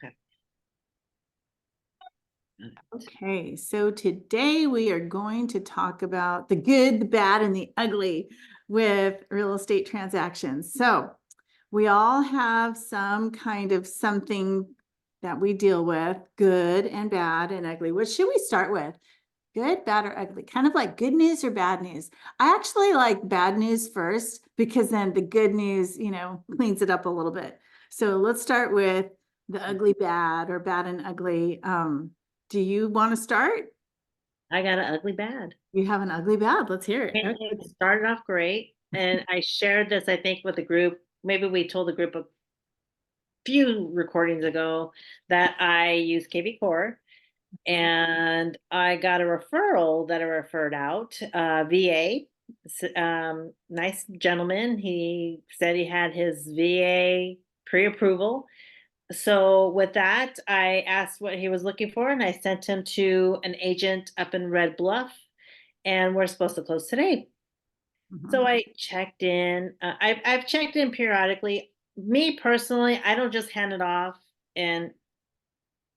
Okay. Okay, so today we are going to talk about the good, the bad, and the ugly with real estate transactions. So we all have some kind of something that we deal with, good and bad and ugly. What should we start with? Good, bad, or ugly? Kind of like good news or bad news. I actually like bad news first because then the good news, cleans it up a little bit. So let's start with the ugly bad or bad and ugly. Do you want to start? I got an ugly bad. You have an ugly bad. Let's hear it. And Okay. it started off great. And I shared this, I think, with the group. Maybe we told the group a few recordings ago that I use KB Core. And I got a referral that I referred out, VA. Nice gentleman. He said he had his VA pre-approval. So with that, I asked what he was looking for, and I sent him to an agent up in Red Bluff, and we're supposed to close today. So Mhm. I checked in. I've checked in periodically. Me personally, I don't just hand it off and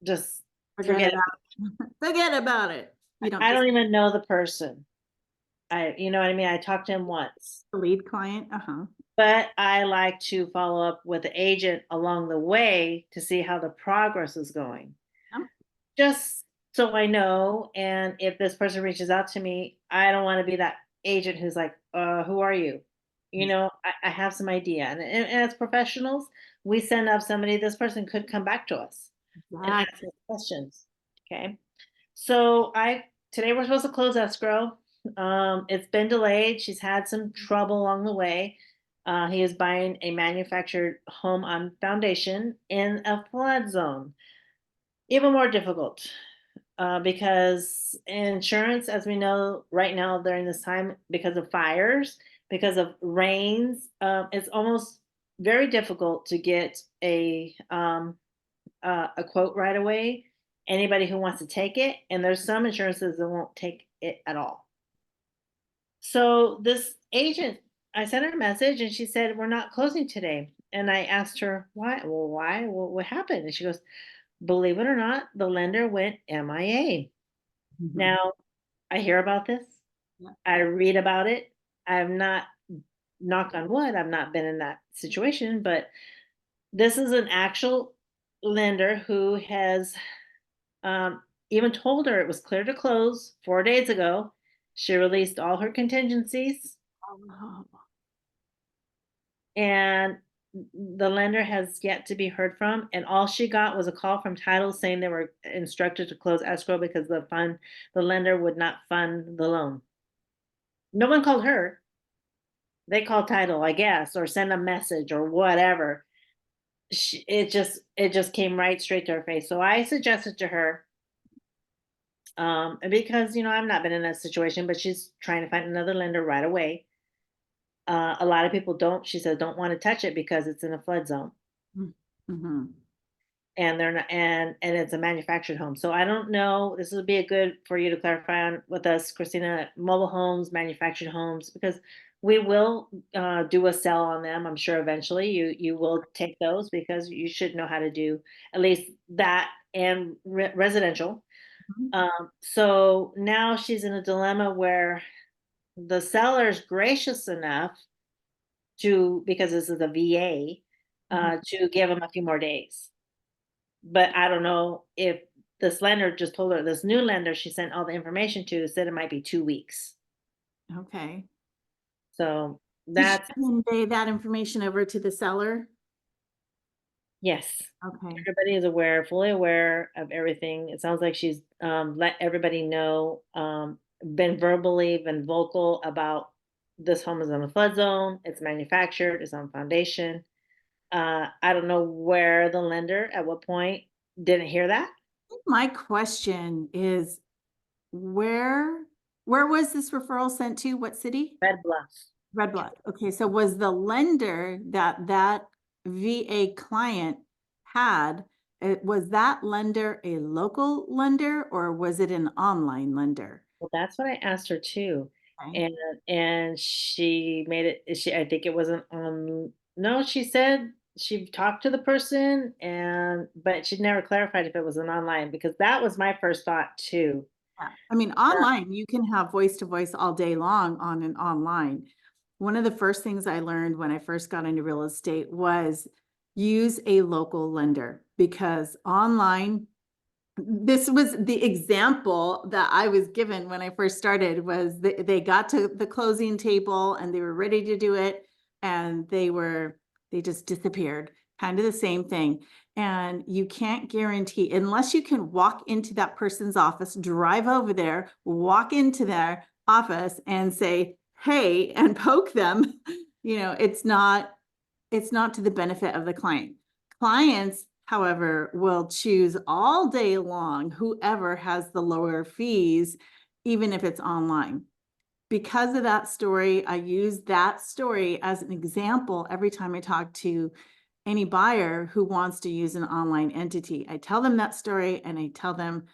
just Forget forget about it. it. Forget about it. You don't I just don't even know the person. You know what I mean? I talked to him once, the lead client. Uh-huh. but I like to follow up with the agent along the way to see how the progress is going. Yep. Just so I know. And if this person reaches out to me, I don't want to be that agent who's like, who are you? I have some idea. And as professionals, we send up somebody, this person could come back to us and ask Exactly. us questions. Okay. So today we're supposed to close escrow. It's been delayed. She's had some trouble along the way. He is buying a manufactured home on foundation in a flood zone. Even more difficult because insurance, as we know right now during this time, because of fires, because of rains, it's almost very difficult to get a quote right away. Anybody who wants to take it, and there's some insurances that won't take it at all. So this agent, I sent her a message and she said, "We're not closing today." And I asked her, "Why? Well, why? What happened?" And she goes, "Believe it or not, the lender went MIA." Mhm. Now, I hear about this. Yeah. I read about it. I've not, knock on wood, I've not been in that situation, but this is an actual lender who has even told her it was clear to close 4 days ago. She released all her contingencies, Oh, and the lender has yet to be heard from. And all she got was a call from title saying they were instructed to close escrow because the lender would not fund the loan. No one called her. They called title, I guess, or send a message or whatever. It just came right straight to her face. So I suggested to her, because I've not been in that situation, but she's trying to find another lender right away. A lot of people don't. She said don't want to touch it because it's in a flood zone, mm-hmm. and they're not, and it's a manufactured home. So I don't know. This would be a good for you to clarify on with us, Christina. Mobile homes, manufactured homes, because we will do a sell on them. I'm sure eventually you will take those because you should know how to do at least that and residential. So now she's in a dilemma where the seller's gracious enough to, because this is a VA, to give him a few more days. But I don't know if this lender just told her, this new lender she sent all the information to said it might be 2 weeks. Okay. So Did she that's, convey that information over to the seller? yes. Okay. Everybody is aware, fully aware of everything. It sounds like she's let everybody know, been verbally, been vocal about this home is in a flood zone, it's manufactured, it's on foundation. I don't know where the lender at what point didn't hear that. My question is where where was this referral sent to? What city? Red Bluff. Red Bluff. Okay, so was the lender that VA client had, was that lender a local lender or was it an online lender? Well, that's what I asked her too. Okay. And she made it, I think it wasn't on, no, she said she talked to the person, but she never clarified if it was an online, because that was my first thought too. Yeah. I mean, online, you can have voice to voice all day long on an online. One of the first things I learned when I first got into real estate was use a local lender, because online, this was the example that I was given when I first started. Was they got to the closing table and they were ready to do it, and they just disappeared. Kind of the same thing. And you can't guarantee, unless you can walk into that person's office, drive over there, walk into their office and say, "Hey," and poke them, it's not to the benefit of the client. Clients, however, will choose all day long whoever has the lower fees, even if it's online. Because of that story, I use that story as an example every time I talk to any buyer who wants to use an online entity. I tell them that story and I tell them,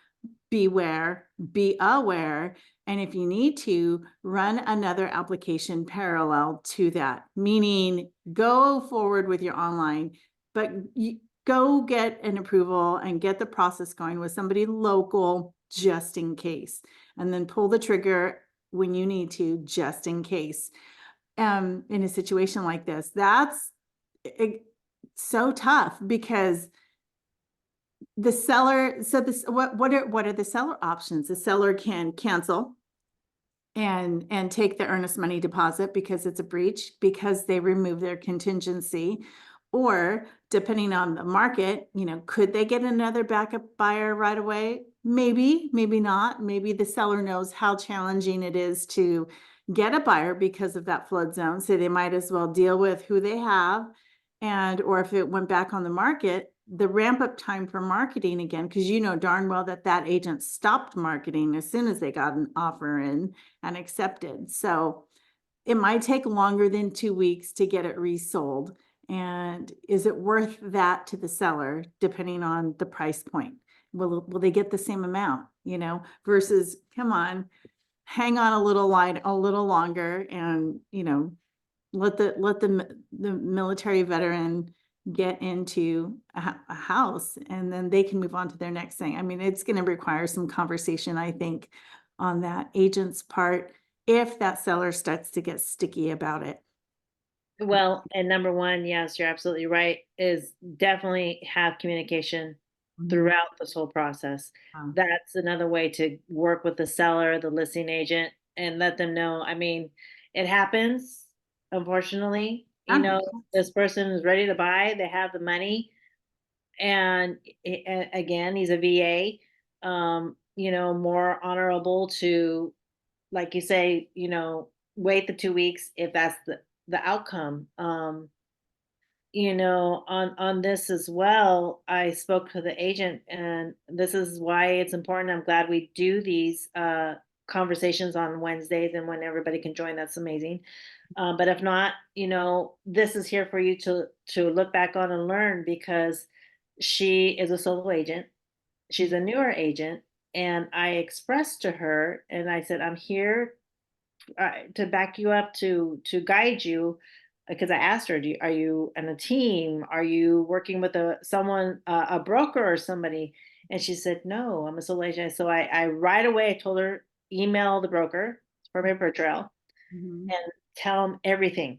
beware, be aware, and if you need to, run another application parallel to that, meaning go forward with your online, but go get an approval and get the process going with somebody local just in case, and then pull the trigger when you need to, just in case. In a situation like this, that's so tough, because the seller, so this, what are the seller options? The seller can cancel and take the earnest money deposit because it's a breach, because they remove their contingency. Or depending on the market, could they get another backup buyer right away? Maybe, maybe not. Maybe the seller knows how challenging it is to get a buyer because of that flood zone, so they might as well deal with who they have. And or if it went back on the market, the ramp up time for marketing again, because darn well that agent stopped marketing as soon as they got an offer in and accepted. So it might take longer than 2 weeks to get it resold. And is it worth that to the seller, depending on the price point? Will they get the same amount, versus, come on, hang on a little longer, and let the military veteran get into a house, and then they can move on to their next thing. I mean, it's going to require some conversation, I think, on that agent's part, if that seller starts to get sticky about it. Well, and number one, yes, you're absolutely right, is definitely have communication Mhm. throughout this whole process. Um, That's another way to work with the seller, the listing agent, and let them know. I mean, it happens, unfortunately. yeah, yes. This person is ready to buy, they have the money, and again, he's a VA. More honorable to, like you say, wait the 2 weeks if that's the outcome. On this as well, I spoke to the agent, and this is why it's important. I'm glad we do these conversations on Wednesdays, and when everybody can join, that's amazing. But if not, this is here for you to look back on and learn, because she is a solo agent. She's a newer agent, and I expressed to her, and I said, I'm here to back you up, to guide you, because I asked her, are you in a team? Are you working with a broker or somebody? And she said, no, I'm a solo agent. So I right away, I told her, email the broker for my paper trail Mhm. and tell him everything.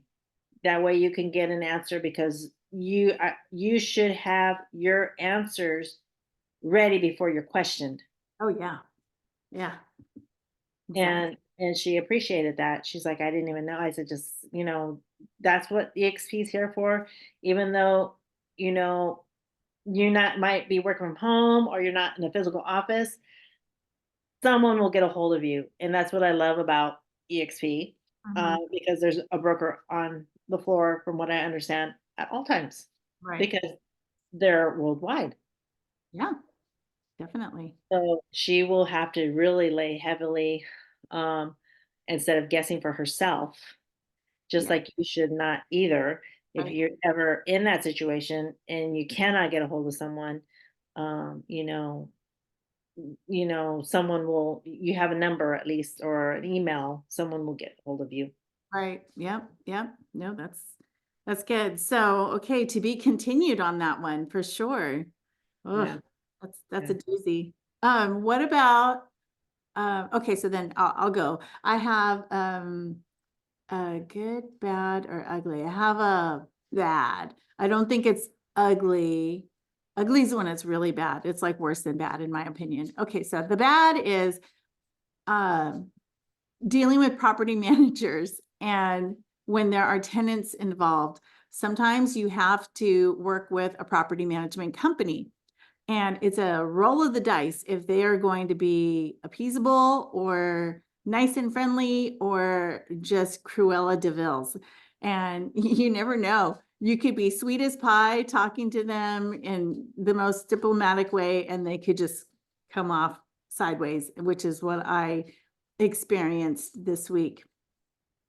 That way you can get an answer, because you should have your answers ready before you're questioned. Oh, yeah. Yeah, exactly. And she appreciated that. She's like, I didn't even know. I said, just, that's what EXP is here for. Even though, you know, you not might be working from home, or you're not in a physical office, someone will get a hold of you. And that's what I love about EXP, Mhm. because there's a broker on the floor, from what I understand, at all times, Right. because they're worldwide. Yeah, definitely. So she will have to really lay heavily, um, instead of guessing for herself, just Yeah, like you should not either. If right. you're ever in that situation and you cannot get a hold of someone, um, you know, someone will, you have a number at least, or an email, someone will get a hold of you. Right. Yep. Yep. No, that's That's good. So, okay, to be continued on that one for sure. Yeah, Ugh, that's yeah. a doozy. What about okay, so then I'll go. I have a good, bad, or ugly. I have a bad. I don't think it's ugly. Ugly is when it's really bad. It's like worse than bad, in my opinion. Okay, so the bad is um dealing with property managers and when there are tenants involved. Sometimes you have to work with a property management company. And it's a roll of the dice if they are going to be appeasable or nice and friendly or just Cruella de Vil's. And you never know. You could be sweet as pie talking to them in the most diplomatic way, and they could just come off sideways, which is what I experienced this week.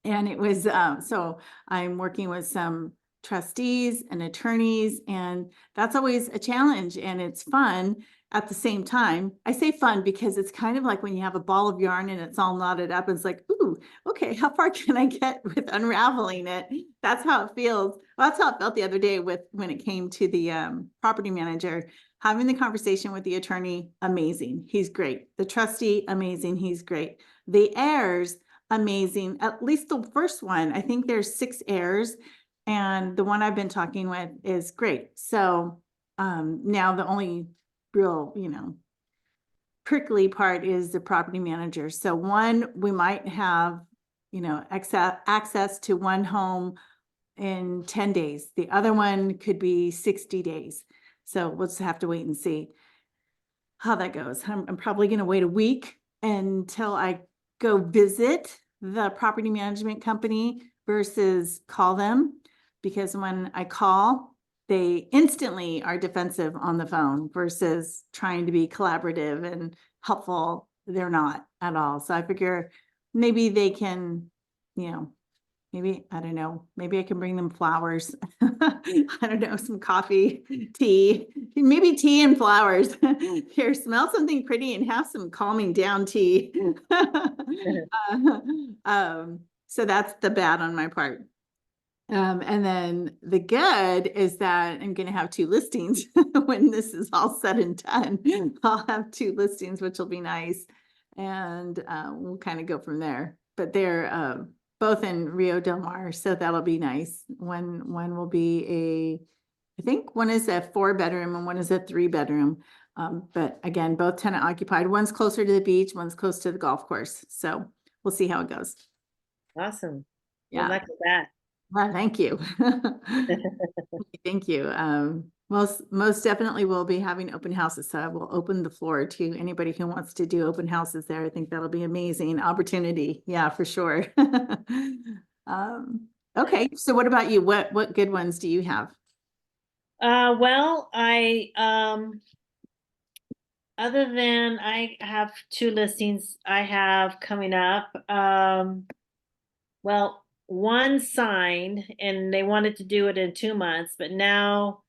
And it was, so I'm working with some trustees and attorneys, and that's always a challenge and it's fun at the same time. I say fun because it's kind of like when you have a ball of yarn and it's all knotted up. It's like, ooh, okay, how far can I get with unraveling it? That's how it feels. Well, that's how it felt the other day with when it came to the property manager. Having the conversation with the attorney, amazing. He's great. The trustee, amazing. He's great. The heirs, amazing. At least the first one, I think there's 6 heirs, and the one I've been talking with is great. So now the only real, prickly part is the property manager. So one, we might have, access to one home in 10 days. The other one could be 60 days. So we'll just have to wait and see how that goes. I'm probably going to wait a week until I go visit the property management company versus call them, because when I call, they instantly are defensive on the phone versus trying to be collaborative and helpful. They're not at all. So I figure maybe they can, you know, maybe, I don't know, maybe I can bring them flowers. I don't know, some coffee, tea, maybe tea and flowers. Here, smell something pretty and have some calming down tea. So that's the bad on my part. And then the good is that I'm going to have 2 listings when this is all said and done. I'll have 2 listings, which will be nice. And we'll kind of go from there. But they're both in Rio Del Mar, so that'll be nice. One will be I think one is a 4-bedroom and one is a 3-bedroom. But again, both tenant occupied. One's closer to the beach, one's close to the golf course. So we'll see how it goes. Awesome. Good Yeah. luck with that. Well, thank you. Thank you. Most definitely we'll be having open houses. So I will open the floor to anybody who wants to do open houses there. I think that'll be amazing opportunity. Yeah, for sure. Okay. So what about you? What good ones do you have? Well, other than I have 2 listings I have coming up. Well, one signed and they wanted to do it in 2 months, but now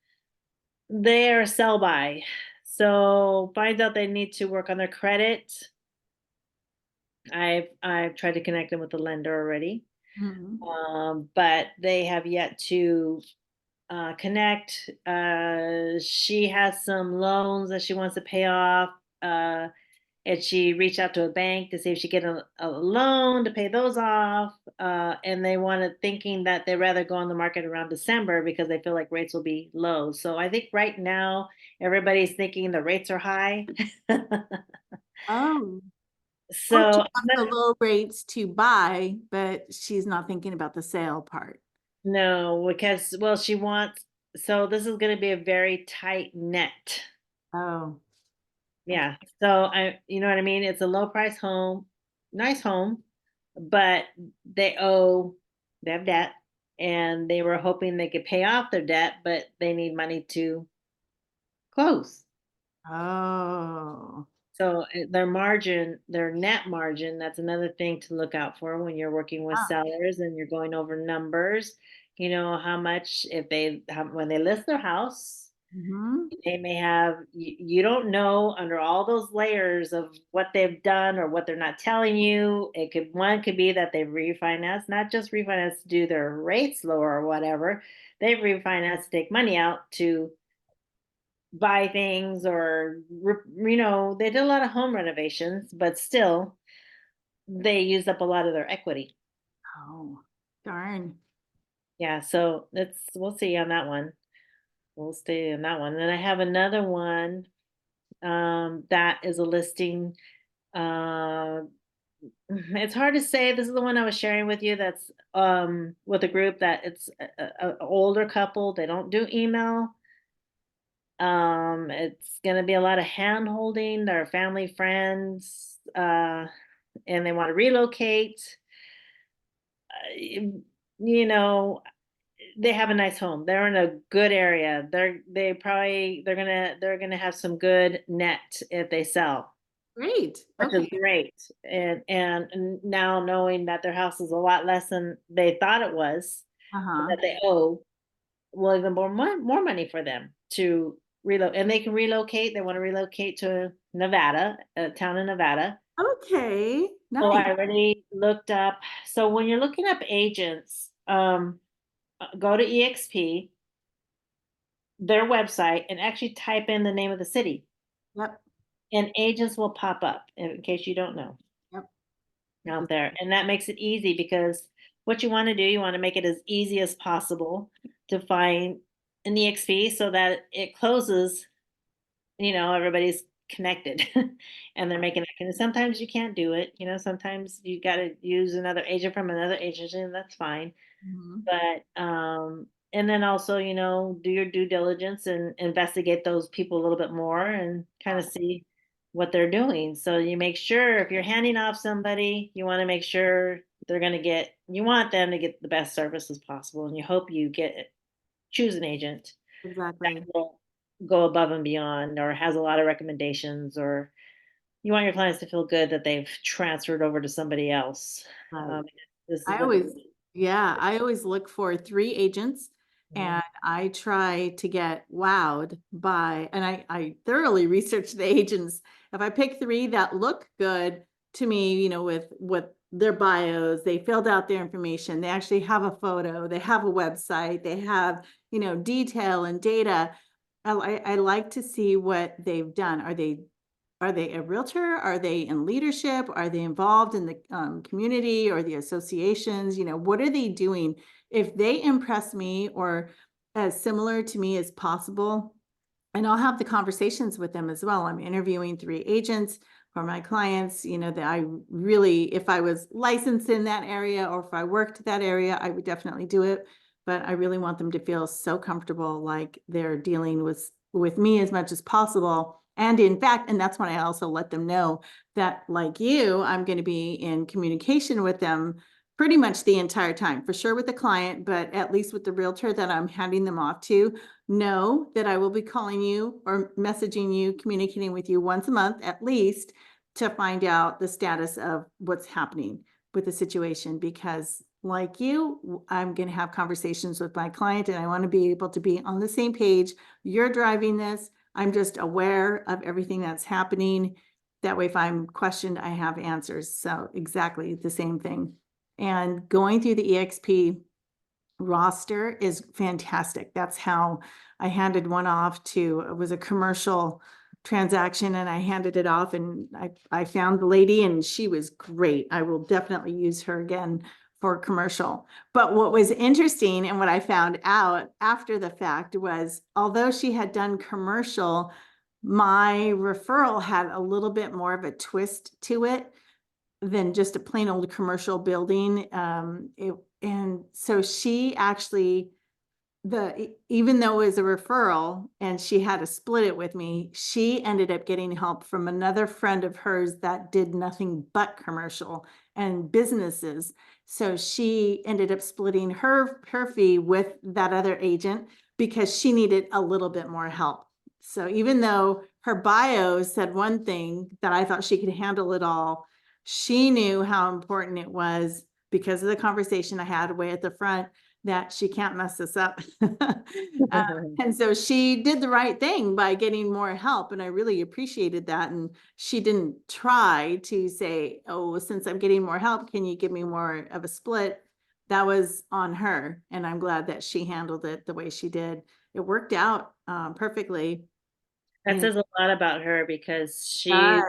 they are sell by. So find out they need to work on their credit. I've tried to connect them with the lender already. Mhm. But they have yet to connect. She has some loans that she wants to pay off. Uh, and she reached out to a bank to see if she get a loan to pay those off. And they wanted thinking that they'd rather go on the market around December because they feel like rates will be low. So I think right now everybody's thinking the rates are high. Oh, oh, she So wants the low rates to buy, but she's not thinking about the sale part. no, because well, she wants. So this is going to be a very tight net. Oh, okay. Yeah. So you know what I mean? It's a low price home, nice home, but they have debt and they were hoping they could pay off their debt, but they need money to close. Oh, So their margin, their net margin, that's another thing to look out for when you're working with ah, sellers and you're going over numbers. You know, how much if when they list their house, Mhm. They may have, you don't know under all those layers of what they've done or what they're not telling you. One could be that they've refinanced, not just refinanced to do their rates lower or whatever. They've refinanced to take money out to buy things or, they did a lot of home renovations, but still they used up a lot of their equity. Oh, darn. Yeah, so we'll see on that one. We'll stay on that one. Then I have another one that is a listing. Uh, it's hard to say. This is the one I was sharing with you. That's with a group that it's a older couple. They don't do email. It's gonna be a lot of hand holding. They're family friends, and they want to relocate. You know, they have a nice home. They're in a good area. They're gonna have some good net if they sell, Great. which is Okay. great. And now knowing that their house is a lot less than they thought it was, Uh-huh. that they owe, will even more money for them to relocate. And they can relocate. They want to relocate to Nevada, a town in Nevada. Okay. So Nice. I already looked up. So when you're looking up agents, go to EXP, their website, and actually type in the name of the city, Yep. and agents will pop up in case you don't know Yep. out there. And that makes it easy because what you want to do, you want to make it as easy as possible to find an EXP so that it closes, everybody's connected and they're making it. And sometimes you can't do it, sometimes you got to use another agent from another agency, and that's fine. Mhm. But and then also, do your due diligence and investigate those people a little bit more and kind of see what they're doing. So you make sure if you're handing off somebody, you want to make sure you want them to get the best service as possible, and you hope choose an agent that Exactly. will go above and beyond or has a lot of recommendations, or you want your clients to feel good that they've transferred over to somebody else. Right. Um, this I is a always, yeah, I always look for 3 agents Mhm. and I try to get wowed by, and I thoroughly research the agents. If I pick 3 that look good to me, with their bios, they filled out their information, they actually have a photo, they have a website, they have, detail and data. I like to see what they've done. Are they a realtor? Are they in leadership? Are they involved in the community or the associations? What are they doing? If they impress me or as similar to me as possible, and I'll have the conversations with them as well. I'm interviewing 3 agents for my clients, that I really, if I was licensed in that area or if I worked that area, I would definitely do it. But I really want them to feel so comfortable, like they're dealing with me as much as possible. And in fact, and that's when I also let them know that, like you, I'm going to be in communication with them pretty much the entire time, for sure with the client, but at least with the realtor that I'm handing them off to. Know that I will be calling you or messaging you, communicating with you once a month at least, to find out the status of what's happening with the situation. Because like you, I'm going to have conversations with my client and I want to be able to be on the same page. You're driving this. I'm just aware of everything that's happening. That way, if I'm questioned, I have answers. So exactly the same thing. And going through the EXP roster is fantastic. That's how I handed one off to, it was a commercial transaction and I handed it off and I found the lady and she was great. I will definitely use her again for commercial. But what was interesting and what I found out after the fact was, although she had done commercial, my referral had a little bit more of a twist to it than just a plain old commercial building. And so she actually, even though it was a referral and she had to split it with me, she ended up getting help from another friend of hers that did nothing but commercial and businesses. So she ended up splitting her fee with that other agent because she needed a little bit more help. So even though her bio said one thing that I thought she could handle it all, she knew how important it was because of the conversation I had way at the front that she can't mess this up. And so she did the right thing by getting more help. And I really appreciated that. And she didn't try to say, oh, since I'm getting more help, can you give me more of a split? That was on her. And I'm glad that she handled it the way she did. It worked out perfectly. That And says a lot about her because she uh,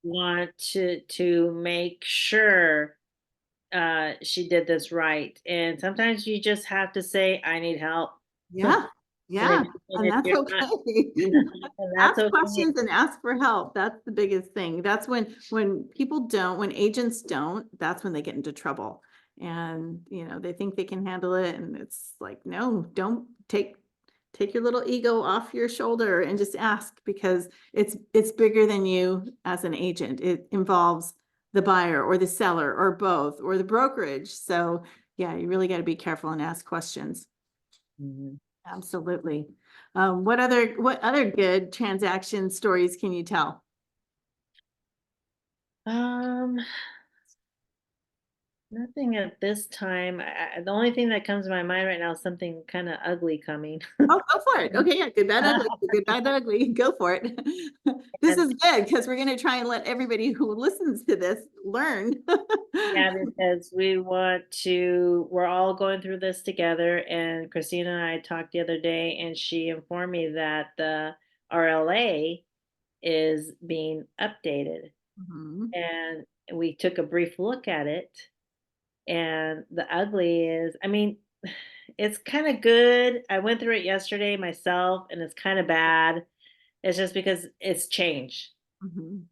want to make sure she did this right. And sometimes you just have to say, I need help. yeah, And yeah. And if that's you're not, okay. and that's Ask okay. questions and ask for help. That's the biggest thing. That's when people don't, when agents don't, that's when they get into trouble. And they think they can handle it. And it's like, no, don't take your little ego off your shoulder and just ask, because it's bigger than you as an agent. It involves the buyer or the seller or both or the brokerage. So yeah, you really got to be careful and ask questions. Mhm. Absolutely. What other good transaction stories can you tell? Um, Nothing at this time. The only thing that comes to my mind right now is something kind of ugly coming. Oh, go for it. Okay, yeah, good, bad, ugly, good, bad, ugly. Go for it. This And is good because we're going to try and let everybody who listens to this learn. yeah, because we're all going through this together. And Christina and I talked the other day, and she informed me that the RLA is being updated. Mhm, And we took a brief look at it. And the ugly is, I mean, it's kind of good. I went through it yesterday myself, and it's kind of bad. It's just because it's changed. mhm.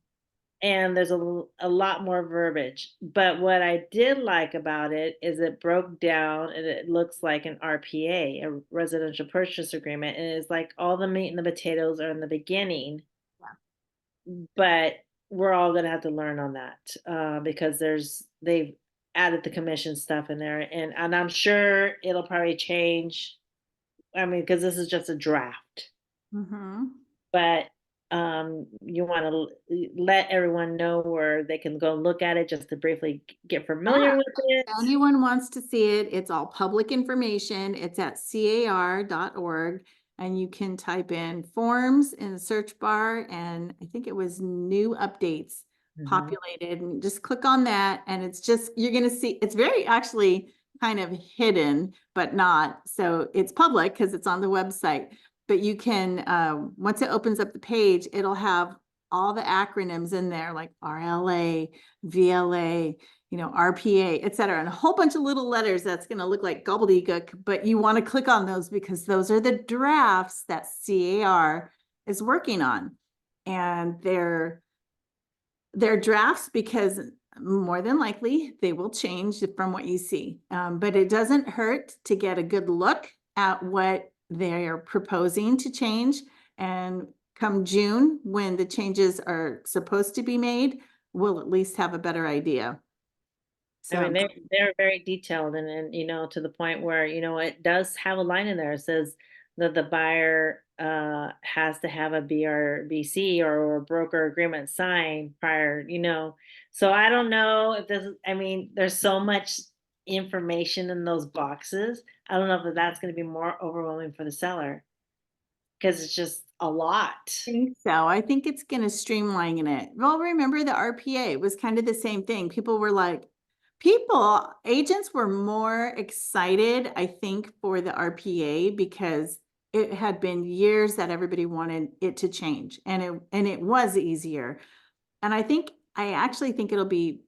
And there's a lot more verbiage. But what I did like about it is it broke down and it looks like an RPA, a residential purchase agreement. And it's like all the meat and the potatoes are in the beginning, Yeah. but we're all gonna have to learn on that because they've added the commission stuff in there, and I'm sure it'll probably change. I mean, because this is just a draft. Mhm. But, you wanna let everyone know where they can go look at it just to briefly get Yeah. familiar with it. Anyone wants to see it, it's all public information. It's at car.org, and you can type in forms in the search bar, and I think it was new updates Mhm. populated, and just click on that, and it's just, you're gonna see, it's very actually kind of hidden, but not. So it's public because it's on the website, but you can, once it opens up the page, it'll have all the acronyms in there, like RLA, VLA, RPA, et cetera, and a whole bunch of little letters that's going to look like gobbledygook, but you want to click on those because those are the drafts that CAR is working on. And they're drafts because more than likely they will change from what you see. But it doesn't hurt to get a good look at what they are proposing to change. And come June, when the changes are supposed to be made, we'll at least have a better idea. I mean, So, they're very detailed, and to the point where, it does have a line in there. It says that the buyer has to have a BRBC or a broker agreement signed prior. So I don't know if this is, I mean, there's so much information in those boxes. I don't know if that's going to be more overwhelming for the seller because it's just a lot. think so. I think it's going to streamline it. Well, remember the RPA was kind of the same thing. Agents were more excited, I think, for the RPA because it had been years that everybody wanted it to change, and it was easier. And I actually think it'll be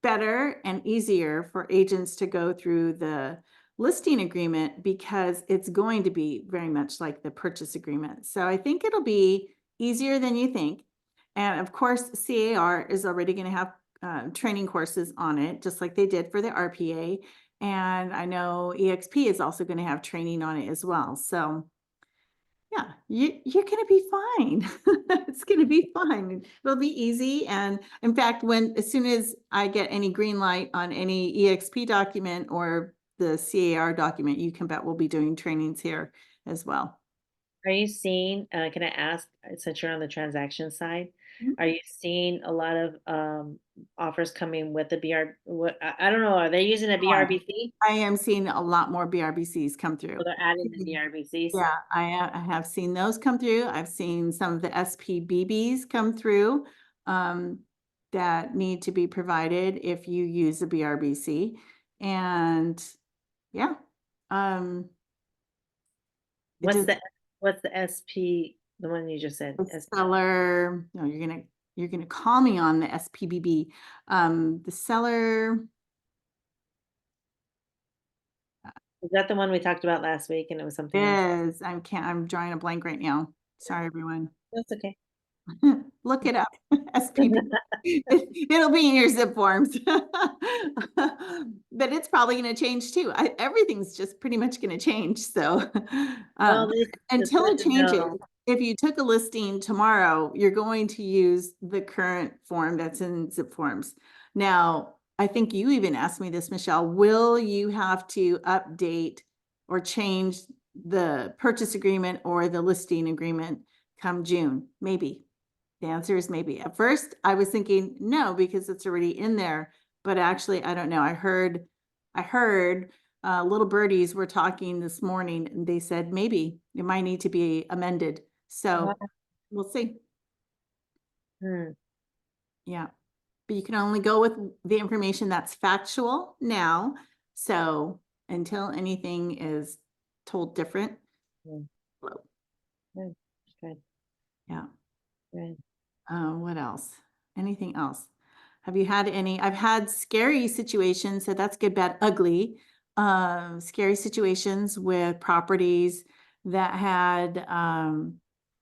better and easier for agents to go through the listing agreement because it's going to be very much like the purchase agreement. So I think it'll be easier than you think. And of course, CAR is already going to have training courses on it, just like they did for the RPA. And I know EXP is also going to have training on it as well. So yeah, you're gonna be fine. It's gonna be fine. It'll be easy, and in fact, as soon as I get any green light on any EXP document or the CAR document, you can bet we'll be doing trainings here as well. Are you seeing, can I ask, since you're on the transaction side, Mhm. are you seeing a lot of offers coming with the BR? What I don't know, are they using a Oh, BRBC? I am seeing a lot more BRBCs come So through. they're adding the BRBCs? Yeah, I have seen those come through. I've seen some of the SPBBs come through, um, that need to be provided if you use a BRBC. And yeah, um, it What's just the SP, the one you just said? the seller, no, you're gonna call me on the SPBB. The seller Is that the one we talked about last week and it was something else? is, I'm drawing a blank right now. Sorry, everyone. That's okay. Look it up, SPB. It'll be in your zip forms. But it's probably gonna change too. Everything's just pretty much gonna change, so, Well, at least it's until good it to changes, know. if you took a listing tomorrow, you're going to use the current form that's in zip forms. Now, I think you even asked me this, Michelle, will you have to update or change the purchase agreement or the listing agreement come June? Maybe. The answer is maybe. At first, I was thinking no, because it's already in there, but actually, I don't know. I heard little birdies were talking this morning and they said maybe it might need to be amended. Uh, So we'll see. hmm. Yeah. But you can only go with the information that's factual now. So until anything is told different, Hmm. well, Good, good, yeah. good. What else? Anything else? Have you had any? I've had scary situations, so that's good, bad, ugly. Scary situations with properties that had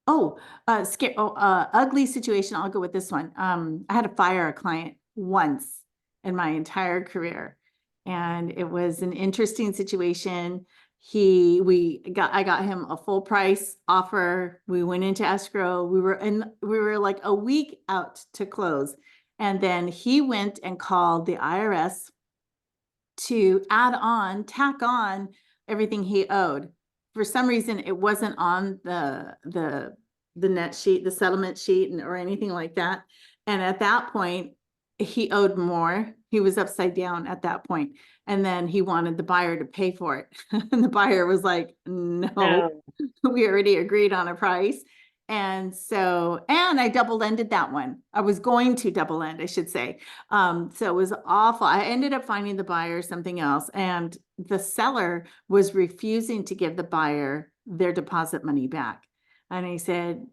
ugly situation. I'll go with this one. I had to fire a client once in my entire career, and it was an interesting situation. I got him a full price offer. We went into escrow. We were like a week out to close. And then he went and called the IRS to tack on everything he owed. For some reason, it wasn't on the net sheet, the settlement sheet, or anything like that. And at that point, he owed more. He was upside down at that point. And then he wanted the buyer to pay for it. And the buyer was like, no, No, we already agreed on a price. And I double ended that one. I was going to double end, I should say. So it was awful. I ended up finding the buyer something else, and the seller was refusing to give the buyer their deposit money back. And he said,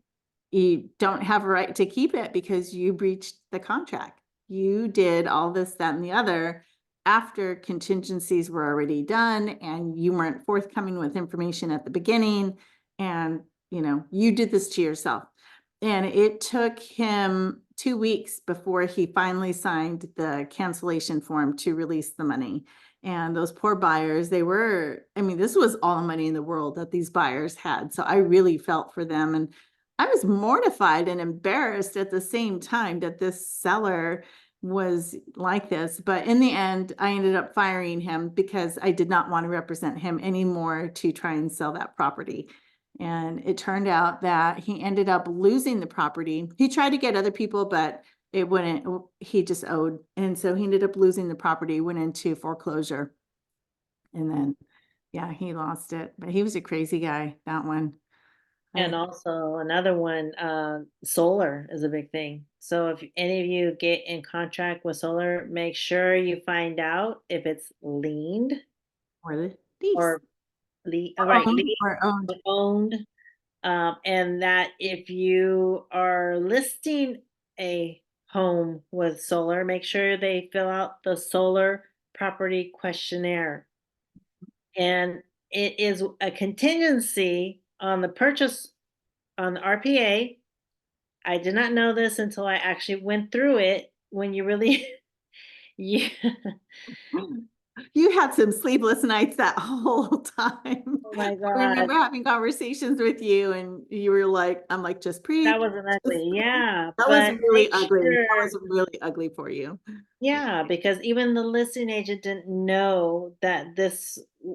you don't have a right to keep it because you breached the contract. You did all this, that, and the other after contingencies were already done, and you weren't forthcoming with information at the beginning. And, you did this to yourself. And it took him 2 weeks before he finally signed the cancellation form to release the money. And those poor buyers, this was all the money in the world that these buyers had. So I really felt for them. And I was mortified and embarrassed at the same time that this seller was like this. But in the end, I ended up firing him because I did not want to represent him anymore to try and sell that property. And it turned out that he ended up losing the property. He tried to get other people, but it wouldn't, he just owed. And so he ended up losing the property, went into foreclosure. And then, yeah, he lost it. But he was a crazy guy, that one. and I, also another one, solar is a big thing. So if any of you get in contract with solar, make sure you find out if it's leaned or the lease, or right, leased or owned. or owned. And that if you are listing a home with solar, make sure they fill out the solar property questionnaire. And it is a contingency on the purchase on the RPA. I did not know this until I actually went through it when you really, yeah. You had some sleepless nights that whole time. Oh my I God. remember having conversations with you and you were like, I'm like, just breathe. That wasn't Just ugly. breathe." Yeah. That was But really make ugly. That sure, was really ugly for you. yeah, because even the listing agent didn't know that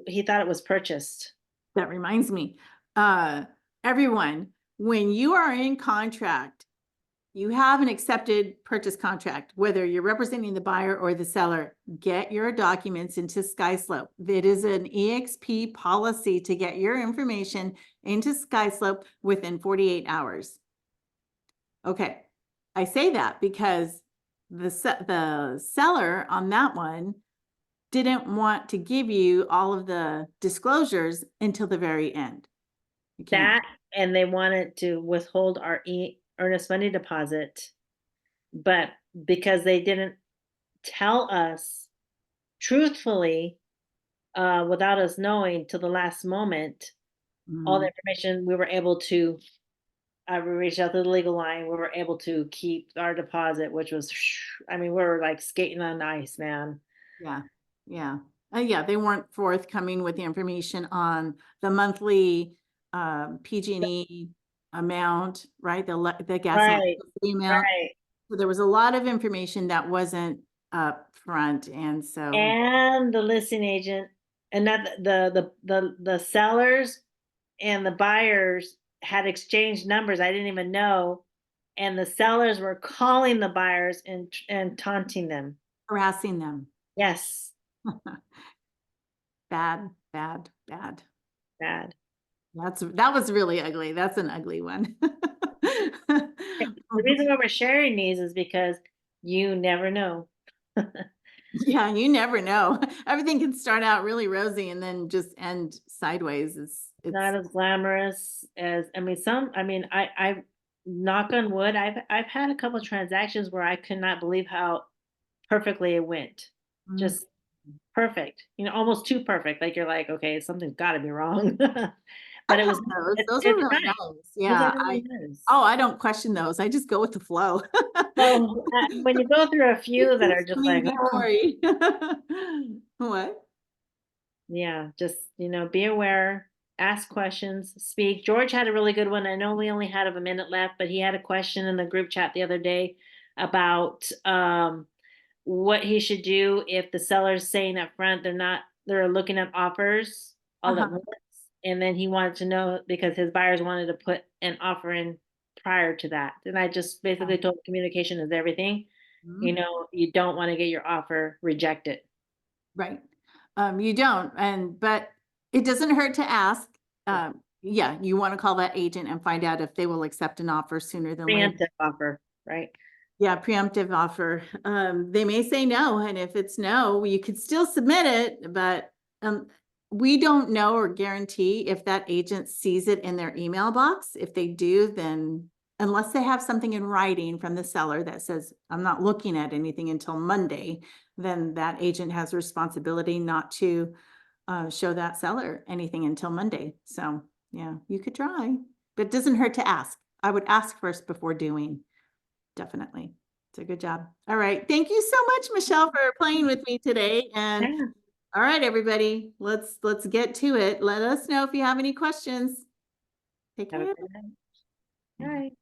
he thought it was purchased. That reminds me. Uh, everyone, when you are in contract, you have an accepted purchase contract, whether you're representing the buyer or the seller, get your documents into SkySlope. It is an EXP policy to get your information into SkySlope within 48 hours. Okay, I say that because the seller on that one didn't want to give you all of the disclosures until the very end. You can't. That, and they wanted to withhold our earnest money deposit, but because they didn't tell us truthfully, without us knowing till the last moment, all the Mhm. information we were able to, we reached out to the legal line, we were able to keep our deposit, which was, I mean, we were like skating on ice, man. Yeah, yeah. Yeah, they weren't forthcoming with the information on the monthly PG&E amount, right? The gas and Right, electricity amount. right. So there was a lot of information that wasn't up front, and so And the listing agent, and not the sellers and the buyers had exchanged numbers I didn't even know, and the sellers were calling the buyers and taunting them. harassing them. Yes, Bad, bad, bad. bad. That was really ugly. That's an ugly one. The reason why we're sharing these is because you never know. Yeah, you never know. Everything can start out really rosy and then just end sideways. It's Not as glamorous as, I mean, I knock on wood, I've had a couple transactions where I could not believe how perfectly it went. mm, Just perfect, almost too perfect. Like you're like, okay, something's got to be wrong. I've But it had was, those. Those are it's really time. nice. Yes, Yeah, everyone does. I don't question those. I just go with the flow. So when you go through a It few that are keeps just me like, in the oh, story. What? yeah, just, be aware, ask questions, speak. George had a really good one. I know we only had a minute left, but he had a question in the group chat the other day about what he should do if the seller's saying up front they're looking at offers all at Uh-huh. once. And then he wanted to know because his buyers wanted to put an offer in prior to that. And I just basically told him communication is everything. Mhm. You don't want to get your offer rejected. Right. You don't, but it doesn't hurt to ask. Yeah, you want to call that agent and find out if they will accept an offer sooner than later. Preemptive offer, right? Yeah, preemptive offer. They may say no, and if it's no, you could still submit it, but we don't know or guarantee if that agent sees it in their email box. If they do, then unless they have something in writing from the seller that says, I'm not looking at anything until Monday, then that agent has a responsibility not to show that seller anything until Monday. So yeah, you could try, but it doesn't hurt to ask. I would ask first before doing. Definitely. It's a good job. All right. Thank you so much, Michelle, for playing with me today. And Yeah. all right, everybody, let's get to it. Let us know if you have any questions. Take Have a care. good night. All right.